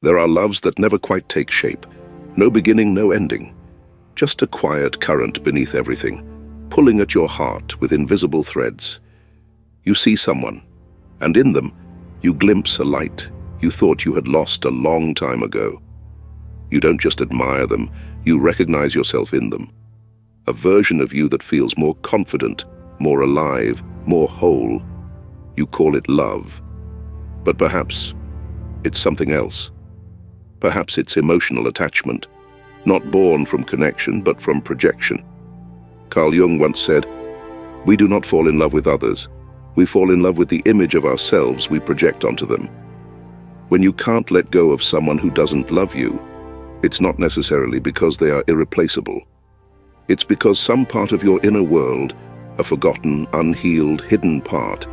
There are loves that never quite take shape. No beginning, no ending. Just a quiet current beneath everything, pulling at your heart with invisible threads. You see someone, and in them, you glimpse a light you thought you had lost a long time ago. You don't just admire them, you recognize yourself in them. A version of you that feels more confident, more alive, more whole. You call it love. But perhaps it's something else. Perhaps it's emotional attachment, not born from connection but from projection. Carl Jung once said, "We do not fall in love with others. We fall in love with the image of ourselves we project onto them." When you can't let go of someone who doesn't love you, it's not necessarily because they are irreplaceable. It's because some part of your inner world, a forgotten, unhealed, hidden part,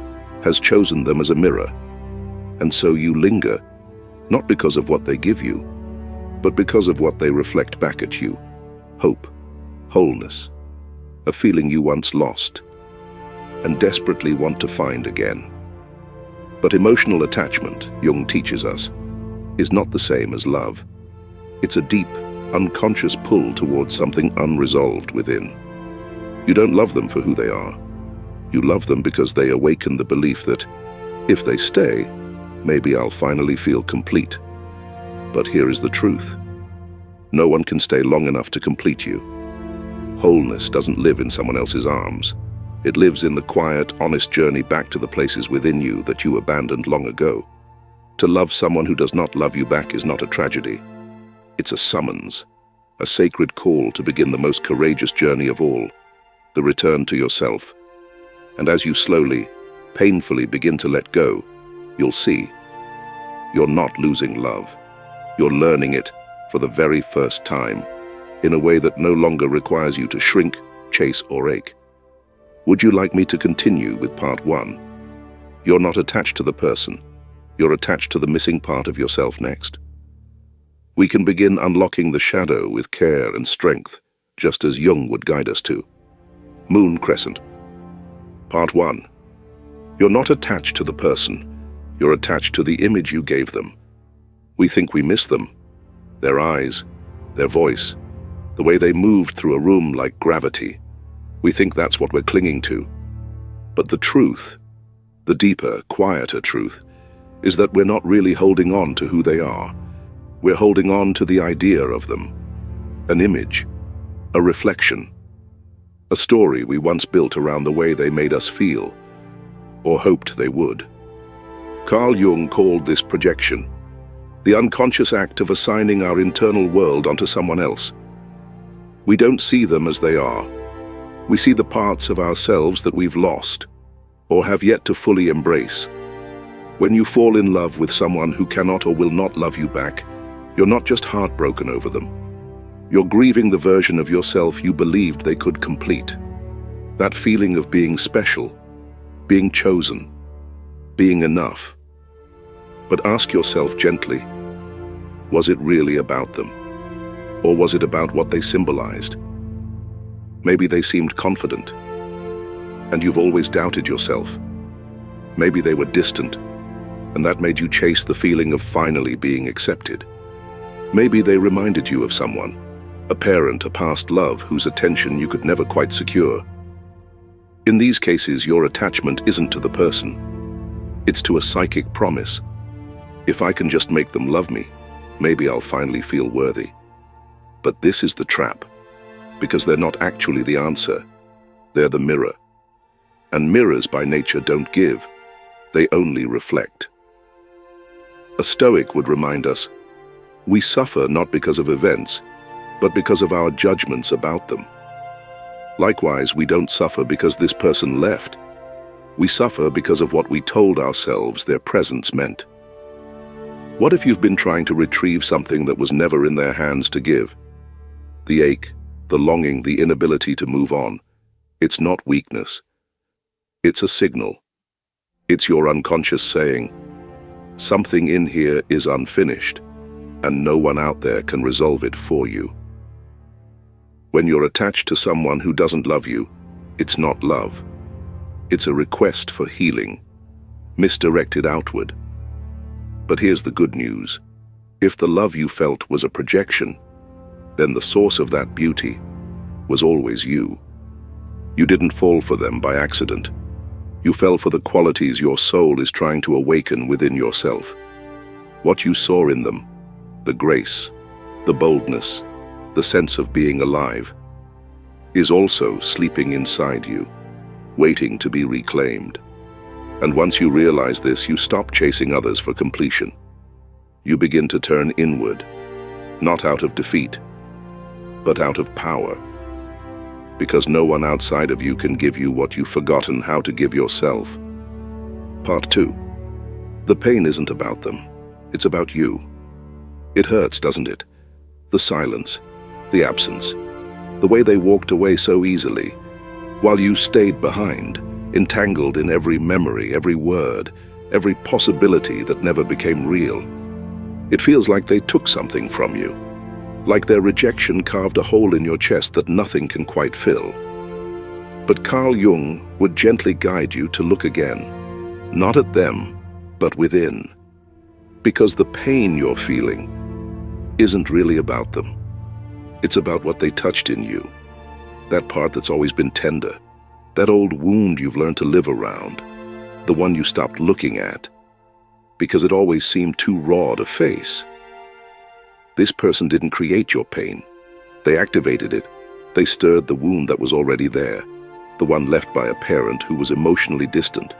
has chosen them as a mirror. And so you linger, not because of what they give you, but because of what they reflect back at you. Hope, wholeness, a feeling you once lost and desperately want to find again. But emotional attachment, Jung teaches us, is not the same as love. It's a deep, unconscious pull towards something unresolved within. You don't love them for who they are. You love them because they awaken the belief that, if they stay, maybe I'll finally feel complete. But here is the truth. No one can stay long enough to complete you. Wholeness doesn't live in someone else's arms. It lives in the quiet, honest journey back to the places within you that you abandoned long ago. To love someone who does not love you back is not a tragedy. It's a summons, a sacred call to begin the most courageous journey of all, the return to yourself. And as you slowly, painfully begin to let go, you'll see, you're not losing love. You're learning it for the very first time, in a way that no longer requires you to shrink, chase, or ache. Would you like me to continue with part 1? You're not attached to the person. You're attached to the missing part of yourself next. We can begin unlocking the shadow with care and strength, just as Jung would guide us to. Moon Crescent. Part 1. You're not attached to the person. You're attached to the image you gave them. We think we miss them. Their eyes, their voice, the way they moved through a room like gravity. We think that's what we're clinging to. But the truth, the deeper, quieter truth, is that we're not really holding on to who they are. We're holding on to the idea of them. An image, a reflection, a story we once built around the way they made us feel, or hoped they would. Carl Jung called this projection, the unconscious act of assigning our internal world onto someone else. We don't see them as they are. We see the parts of ourselves that we've lost, or have yet to fully embrace. When you fall in love with someone who cannot or will not love you back, you're not just heartbroken over them. You're grieving the version of yourself you believed they could complete. That feeling of being special, being chosen, being enough. But ask yourself gently, was it really about them? Or was it about what they symbolized? Maybe they seemed confident, and you've always doubted yourself. Maybe they were distant, and that made you chase the feeling of finally being accepted. Maybe they reminded you of someone, a parent, a past love whose attention you could never quite secure. In these cases, your attachment isn't to the person. It's to a psychic promise. If I can just make them love me, maybe I'll finally feel worthy. But this is the trap, because they're not actually the answer. They're the mirror. And mirrors by nature don't give, they only reflect. A Stoic would remind us, we suffer not because of events, but because of our judgments about them. Likewise, we don't suffer because this person left. We suffer because of what we told ourselves their presence meant. What if you've been trying to retrieve something that was never in their hands to give? The ache, the longing, the inability to move on. It's not weakness. It's a signal. It's your unconscious saying, something in here is unfinished, and no one out there can resolve it for you. When you're attached to someone who doesn't love you, it's not love. It's a request for healing, misdirected outward. But here's the good news. If the love you felt was a projection, then the source of that beauty was always you. You didn't fall for them by accident. You fell for the qualities your soul is trying to awaken within yourself. What you saw in them, the grace, the boldness, the sense of being alive, is also sleeping inside you, waiting to be reclaimed. And once you realize this, you stop chasing others for completion. You begin to turn inward, not out of defeat, but out of power. Because no one outside of you can give you what you've forgotten how to give yourself. Part 2. The pain isn't about them. It's about you. It hurts, doesn't it? The silence, the absence, the way they walked away so easily, while you stayed behind, entangled in every memory, every word, every possibility that never became real. It feels like they took something from you, like their rejection carved a hole in your chest that nothing can quite fill. But Carl Jung would gently guide you to look again, not at them, but within. Because the pain you're feeling isn't really about them. It's about what they touched in you, that part that's always been tender, that old wound you've learned to live around, the one you stopped looking at, because it always seemed too raw to face. This person didn't create your pain. They activated it. They stirred the wound that was already there, the one left by a parent who was emotionally distant,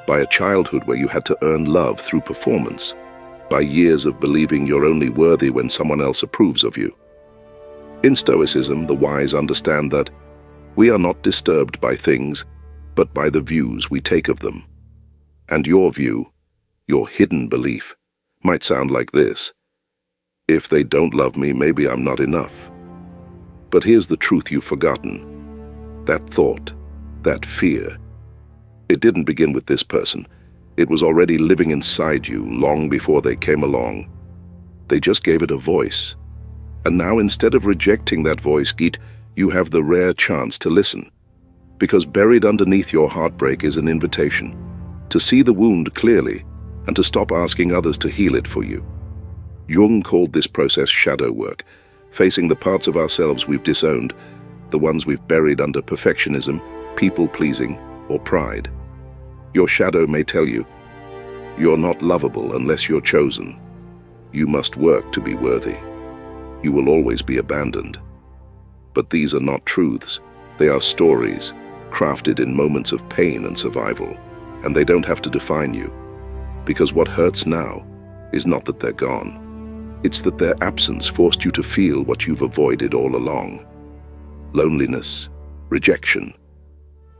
by a childhood where you had to earn love through performance, by years of believing you're only worthy when someone else approves of you. In Stoicism, the wise understand that we are not disturbed by things, but by the views we take of them. And your view, your hidden belief, might sound like this: if they don't love me, maybe I'm not enough. But here's the truth you've forgotten. That thought, that fear, it didn't begin with this person. It was already living inside you long before they came along. They just gave it a voice. And now, instead of rejecting that voice, Geet, you have the rare chance to listen. Because buried underneath your heartbreak is an invitation to see the wound clearly and to stop asking others to heal it for you. Jung called this process shadow work, facing the parts of ourselves we've disowned, the ones we've buried under perfectionism, people-pleasing, or pride. Your shadow may tell you, you're not lovable unless you're chosen. You must work to be worthy. You will always be abandoned. But these are not truths. They are stories, crafted in moments of pain and survival, and they don't have to define you. Because what hurts now is not that they're gone. It's that their absence forced you to feel what you've avoided all along. Loneliness, rejection,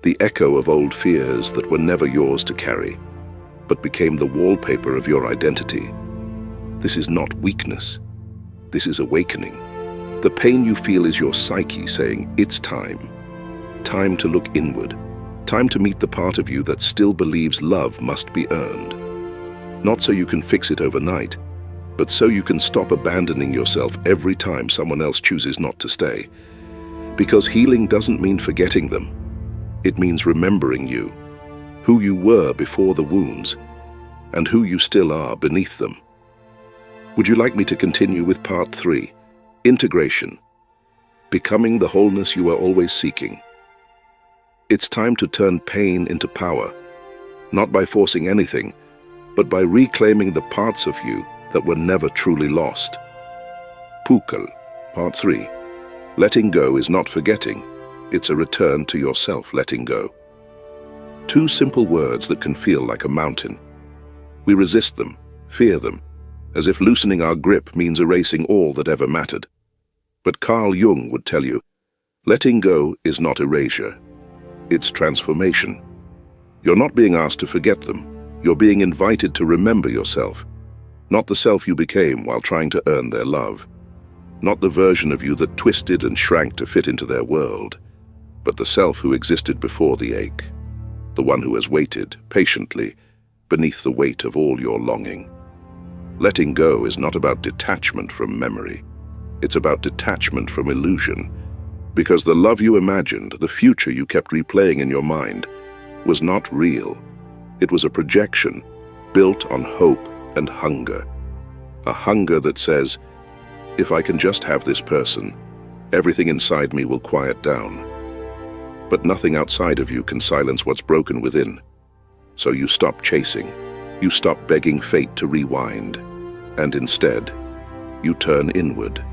the echo of old fears that were never yours to carry, but became the wallpaper of your identity. This is not weakness. This is awakening. The pain you feel is your psyche saying, it's time. Time to look inward. Time to meet the part of you that still believes love must be earned. Not so you can fix it overnight, but so you can stop abandoning yourself every time someone else chooses not to stay. Because healing doesn't mean forgetting them. It means remembering you, who you were before the wounds, and who you still are beneath them. Would you like me to continue with part 3? Integration. Becoming the wholeness you are always seeking. It's time to turn pain into power, not by forcing anything, but by reclaiming the parts of you that were never truly lost. Pukal, part 3. Letting go is not forgetting. It's a return to yourself letting go. 2 simple words that can feel like a mountain. We resist them, fear them, as if loosening our grip means erasing all that ever mattered. But Carl Jung would tell you, letting go is not erasure. It's transformation. You're not being asked to forget them. You're being invited to remember yourself. Not the self you became while trying to earn their love. Not the version of you that twisted and shrank to fit into their world, but the self who existed before the ache. The one who has waited patiently beneath the weight of all your longing. Letting go is not about detachment from memory. It's about detachment from illusion. Because the love you imagined, the future you kept replaying in your mind, was not real. It was a projection built on hope and hunger. a hunger that says, if I can just have this person, everything inside me will quiet down. But nothing outside of you can silence what's broken within. So you stop chasing, you stop begging fate to rewind, and instead, you turn inward.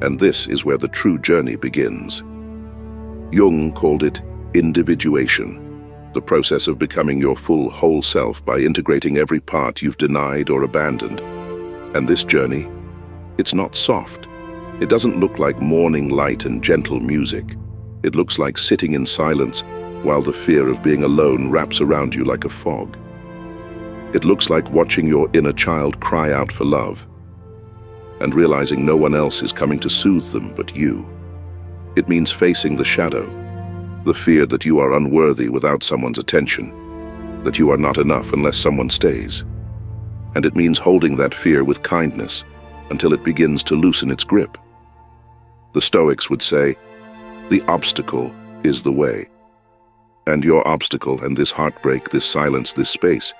And this is where the true journey begins. Jung called it individuation, the process of becoming your full whole self by integrating every part you've denied or abandoned. And this journey, it's not soft. It doesn't look like morning light and gentle music. It looks like sitting in silence while the fear of being alone wraps around you like a fog. It looks like watching your inner child cry out for love and realizing no one else is coming to soothe them but you. It means facing the shadow, the fear that you are unworthy without someone's attention, that you are not enough unless someone stays. And it means holding that fear with kindness until it begins to loosen its grip. The Stoics would say, the obstacle is the way. And your obstacle and this heartbreak, this silence, this space,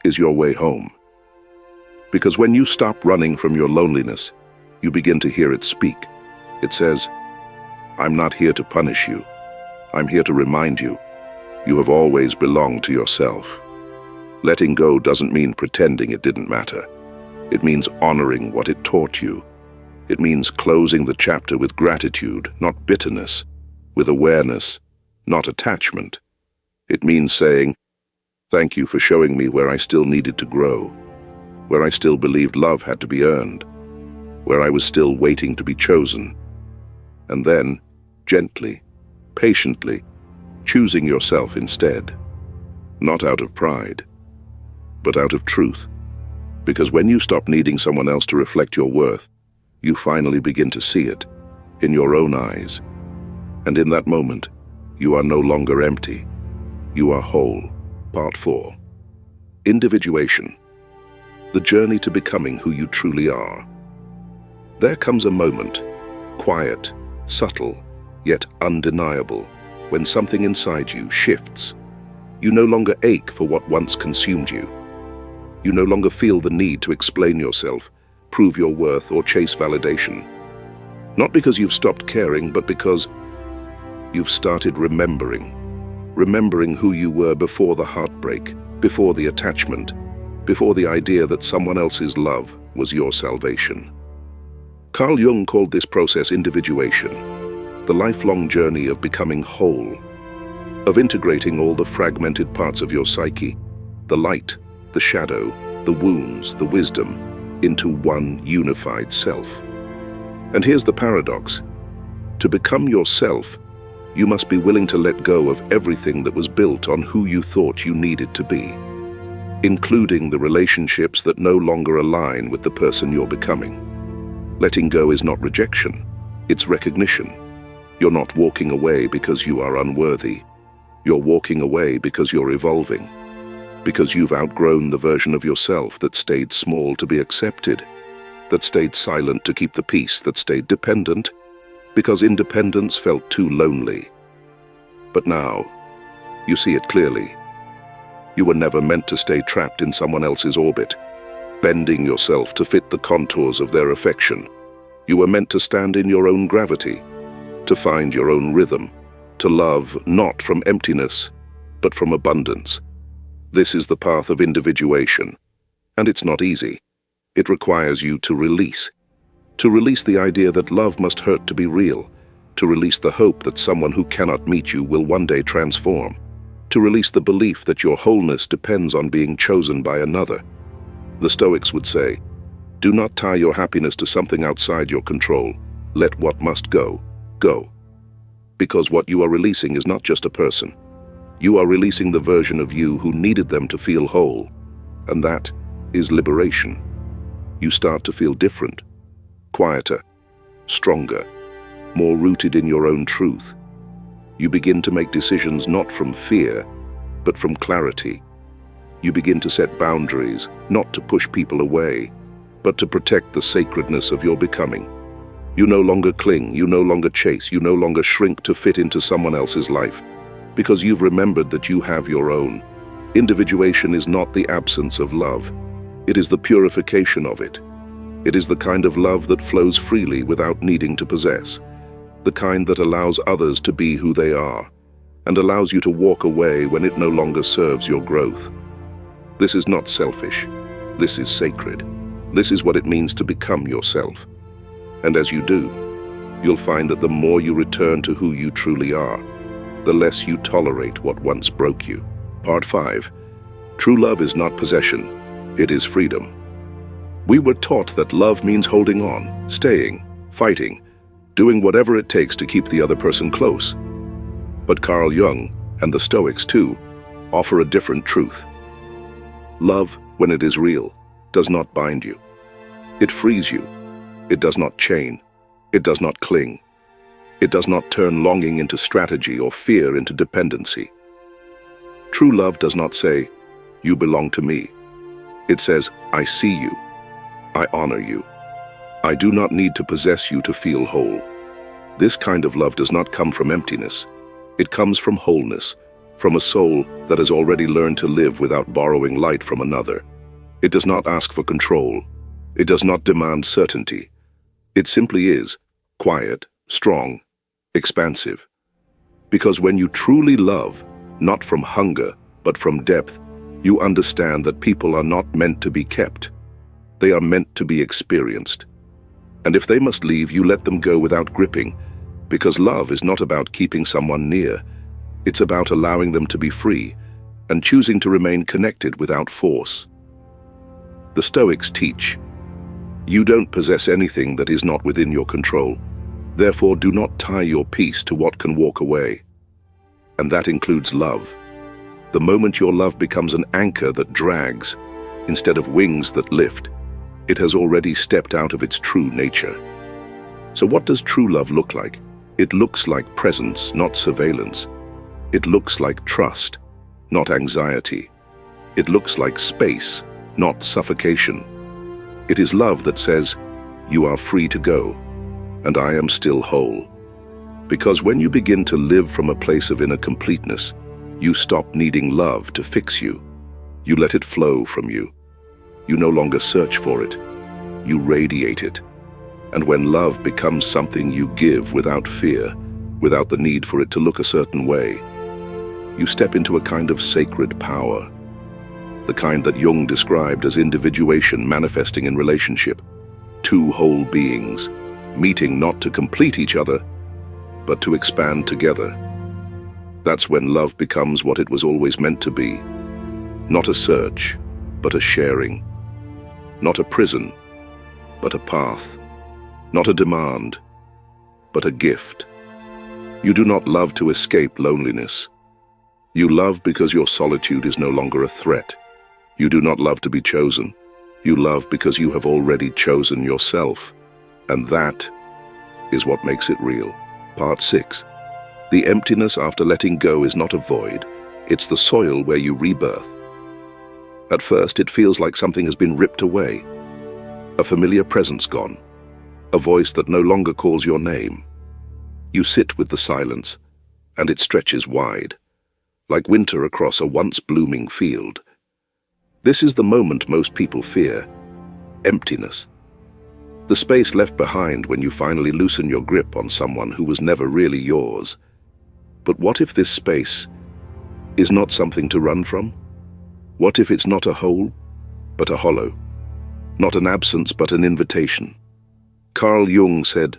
is your way home. Because when you stop running from your loneliness, you begin to hear it speak. It says, I'm not here to punish you. I'm here to remind you, you have always belonged to yourself. Letting go doesn't mean pretending it didn't matter. It means honoring what it taught you. It means closing the chapter with gratitude, not bitterness, with awareness, not attachment. It means saying, thank you for showing me where I still needed to grow, where I still believed love had to be earned, where I was still waiting to be chosen. And then, gently, patiently, choosing yourself instead, not out of pride, but out of truth. Because when you stop needing someone else to reflect your worth, you finally begin to see it in your own eyes. And in that moment, you are no longer empty. You are whole. Part 4. Individuation. The journey to becoming who you truly are. There comes a moment, quiet, subtle, yet undeniable, when something inside you shifts. You no longer ache for what once consumed you. You no longer feel the need to explain yourself, prove your worth, or chase validation. Not because you've stopped caring, but because you've started remembering. Remembering who you were before the heartbreak, before the attachment, before the idea that someone else's love was your salvation. Carl Jung called this process individuation, the lifelong journey of becoming whole, of integrating all the fragmented parts of your psyche, the light, the shadow, the wounds, the wisdom, into one unified self. And here's the paradox. To become yourself, you must be willing to let go of everything that was built on who you thought you needed to be, including the relationships that no longer align with the person you're becoming. Letting go is not rejection, it's recognition. You're not walking away because you are unworthy. You're walking away because you're evolving, because you've outgrown the version of yourself that stayed small to be accepted, that stayed silent to keep the peace, that stayed dependent because independence felt too lonely. But now, you see it clearly. You were never meant to stay trapped in someone else's orbit, bending yourself to fit the contours of their affection. You were meant to stand in your own gravity, to find your own rhythm, to love not from emptiness, but from abundance. This is the path of individuation, and it's not easy. It requires you to release the idea that love must hurt to be real, to release the hope that someone who cannot meet you will one day transform, to release the belief that your wholeness depends on being chosen by another. The Stoics would say, do not tie your happiness to something outside your control. Let what must go, go. Because what you are releasing is not just a person. You are releasing the version of you who needed them to feel whole, and that is liberation. You start to feel different, quieter, stronger, more rooted in your own truth. You begin to make decisions not from fear, but from clarity. You begin to set boundaries, not to push people away, but to protect the sacredness of your becoming. You no longer cling, you no longer chase, you no longer shrink to fit into someone else's life, because you've remembered that you have your own. Individuation is not the absence of love. It is the purification of it. It is the kind of love that flows freely without needing to possess, the kind that allows others to be who they are, and allows you to walk away when it no longer serves your growth. This is not selfish. This is sacred. This is what it means to become yourself. And as you do, you'll find that the more you return to who you truly are, the less you tolerate what once broke you. Part 5. True love is not possession. It is freedom. We were taught that love means holding on, staying, fighting, doing whatever it takes to keep the other person close. But Carl Jung, and the Stoics too, offer a different truth. Love, when it is real, does not bind you. It frees you. It does not chain. It does not cling. It does not turn longing into strategy or fear into dependency. True love does not say, "You belong to me." It says, "I see you. I honor you. I do not need to possess you to feel whole." This kind of love does not come from emptiness. It comes from wholeness, from a soul that has already learned to live without borrowing light from another. It does not ask for control. It does not demand certainty. It simply is quiet, strong, expansive. Because when you truly love, not from hunger, but from depth, you understand that people are not meant to be kept. They are meant to be experienced. And if they must leave, you let them go without gripping, because love is not about keeping someone near. It's about allowing them to be free and choosing to remain connected without force. The Stoics teach, you don't possess anything that is not within your control. Therefore, do not tie your peace to what can walk away. And that includes love. The moment your love becomes an anchor that drags, instead of wings that lift, it has already stepped out of its true nature. So what does true love look like? It looks like presence, not surveillance. It looks like trust, not anxiety. It looks like space, not suffocation. It is love that says, "You are free to go, and I am still whole." Because when you begin to live from a place of inner completeness, you stop needing love to fix you. You let it flow from you. You no longer search for it. You radiate it. And when love becomes something you give without fear, without the need for it to look a certain way, you step into a kind of sacred power. The kind that Jung described as individuation manifesting in relationship. Two whole beings, meeting not to complete each other, but to expand together. That's when love becomes what it was always meant to be. Not a search, but a sharing. Not a prison, but a path. Not a demand, but a gift. You do not love to escape loneliness. You love because your solitude is no longer a threat. You do not love to be chosen. You love because you have already chosen yourself. And that is what makes it real. Part 6. The emptiness after letting go is not a void. It's the soil where you rebirth. At first, it feels like something has been ripped away. A familiar presence gone. A voice that no longer calls your name. You sit with the silence, and it stretches wide, like winter across a once blooming field. This is the moment most people fear: emptiness. The space left behind when you finally loosen your grip on someone who was never really yours. But what if this space is not something to run from? What if it's not a hole, but a hollow? Not an absence, but an invitation. Carl Jung said,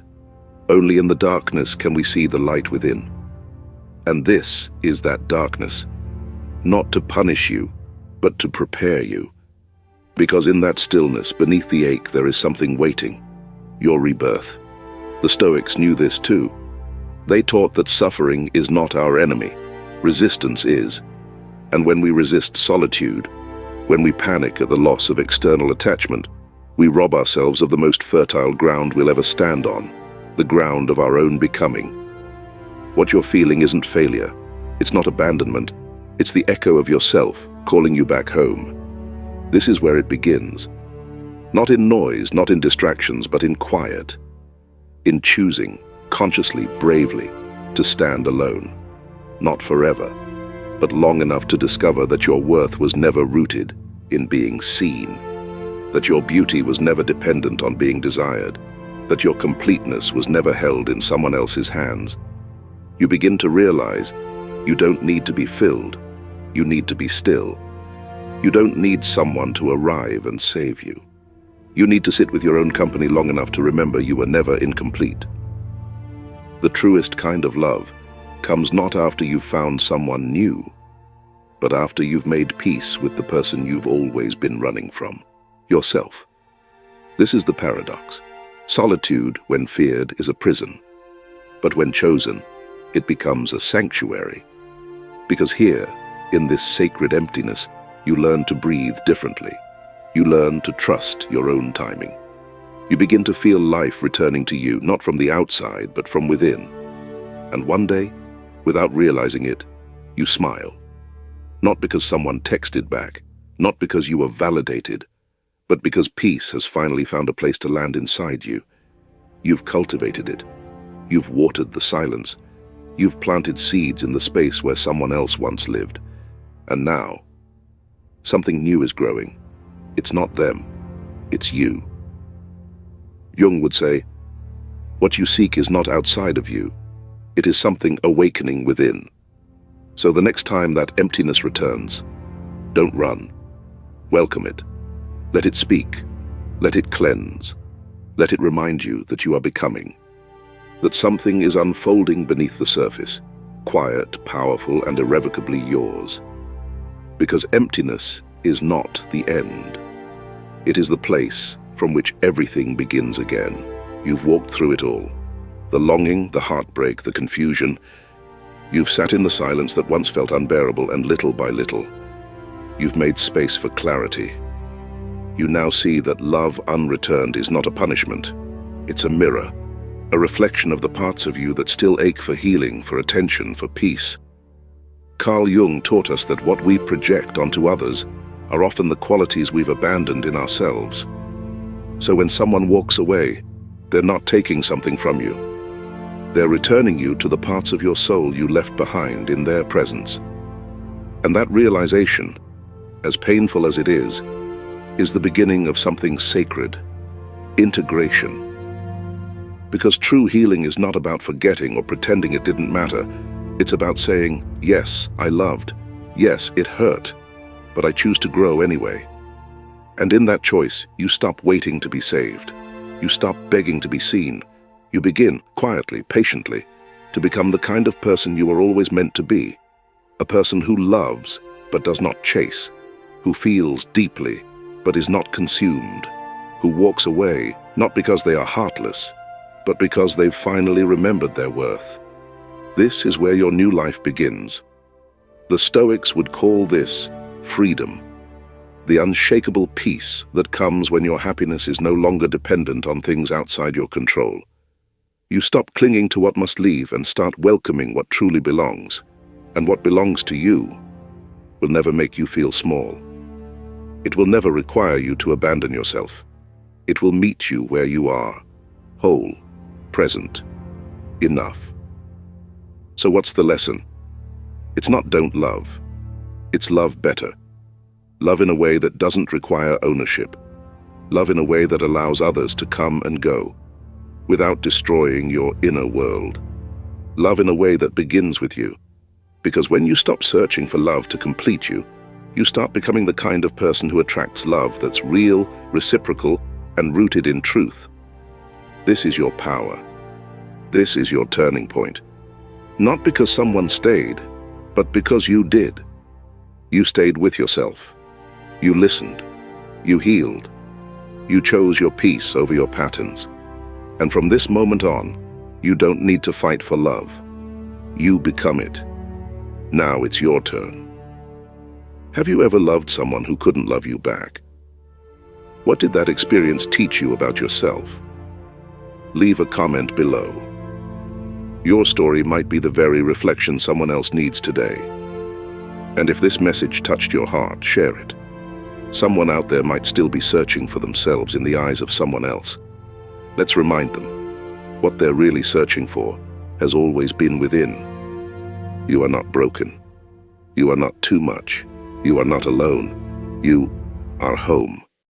"Only in the darkness can we see the light within." And this is that darkness, not to punish you, but to prepare you. Because in that stillness, beneath the ache, there is something waiting: your rebirth. The Stoics knew this too. They taught that suffering is not our enemy, resistance is. And when we resist solitude, when we panic at the loss of external attachment, we rob ourselves of the most fertile ground we'll ever stand on, the ground of our own becoming. What you're feeling isn't failure. It's not abandonment. It's the echo of yourself calling you back home. This is where it begins. Not in noise, not in distractions, but in quiet. In choosing, consciously, bravely, to stand alone. Not forever, but long enough to discover that your worth was never rooted in being seen. that your beauty was never dependent on being desired, that your completeness was never held in someone else's hands. You begin to realize you don't need to be filled, you need to be still. You don't need someone to arrive and save you. You need to sit with your own company long enough to remember you were never incomplete. The truest kind of love comes not after you've found someone new, but after you've made peace with the person you've always been running from, yourself. This is the paradox. Solitude, when feared, is a prison, but when chosen, it becomes a sanctuary. Because here, in this sacred emptiness, you learn to breathe differently. You learn to trust your own timing. You begin to feel life returning to you, not from the outside, but from within. And one day, without realizing it, you smile. Not because someone texted back, not because you were validated, but because peace has finally found a place to land inside you. You've cultivated it. You've watered the silence. You've planted seeds in the space where someone else once lived. And now, something new is growing. It's not them, it's you. Jung would say, what you seek is not outside of you. It is something awakening within. So the next time that emptiness returns, don't run. Welcome it. Let it speak. Let it cleanse. Let it remind you that you are becoming. That something is unfolding beneath the surface, quiet, powerful, and irrevocably yours. Because emptiness is not the end. It is the place from which everything begins again. You've walked through it all. The longing, the heartbreak, the confusion. You've sat in the silence that once felt unbearable, and little by little, you've made space for clarity. You now see that love unreturned is not a punishment. It's a mirror, a reflection of the parts of you that still ache for healing, for attention, for peace. Carl Jung taught us that what we project onto others are often the qualities we've abandoned in ourselves. So when someone walks away, they're not taking something from you. They're returning you to the parts of your soul you left behind in their presence. And that realization, as painful as it is the beginning of something sacred, integration. Because true healing is not about forgetting or pretending it didn't matter. It's about saying, yes, I loved. Yes, it hurt, but I choose to grow anyway. And in that choice, you stop waiting to be saved. You stop begging to be seen. You begin, quietly, patiently, to become the kind of person you were always meant to be. A person who loves, but does not chase. Who feels deeply, but is not consumed. Who walks away, not because they are heartless, but because they've finally remembered their worth. This is where your new life begins. The Stoics would call this freedom. The unshakable peace that comes when your happiness is no longer dependent on things outside your control. You stop clinging to what must leave and start welcoming what truly belongs. And what belongs to you will never make you feel small. It will never require you to abandon yourself. It will meet you where you are, whole, present, enough. So what's the lesson? It's not don't love. It's love better. Love in a way that doesn't require ownership. Love in a way that allows others to come and go, without destroying your inner world. Love in a way that begins with you. Because when you stop searching for love to complete you, you start becoming the kind of person who attracts love that's real, reciprocal, and rooted in truth. This is your power. This is your turning point. Not because someone stayed, but because you did. You stayed with yourself. You listened. You healed. You chose your peace over your patterns. And from this moment on, you don't need to fight for love. You become it. Now it's your turn. Have you ever loved someone who couldn't love you back? What did that experience teach you about yourself? Leave a comment below. Your story might be the very reflection someone else needs today. And if this message touched your heart, share it. Someone out there might still be searching for themselves in the eyes of someone else. Let's remind them, what they're really searching for has always been within. You are not broken. You are not too much. You are not alone. You are home.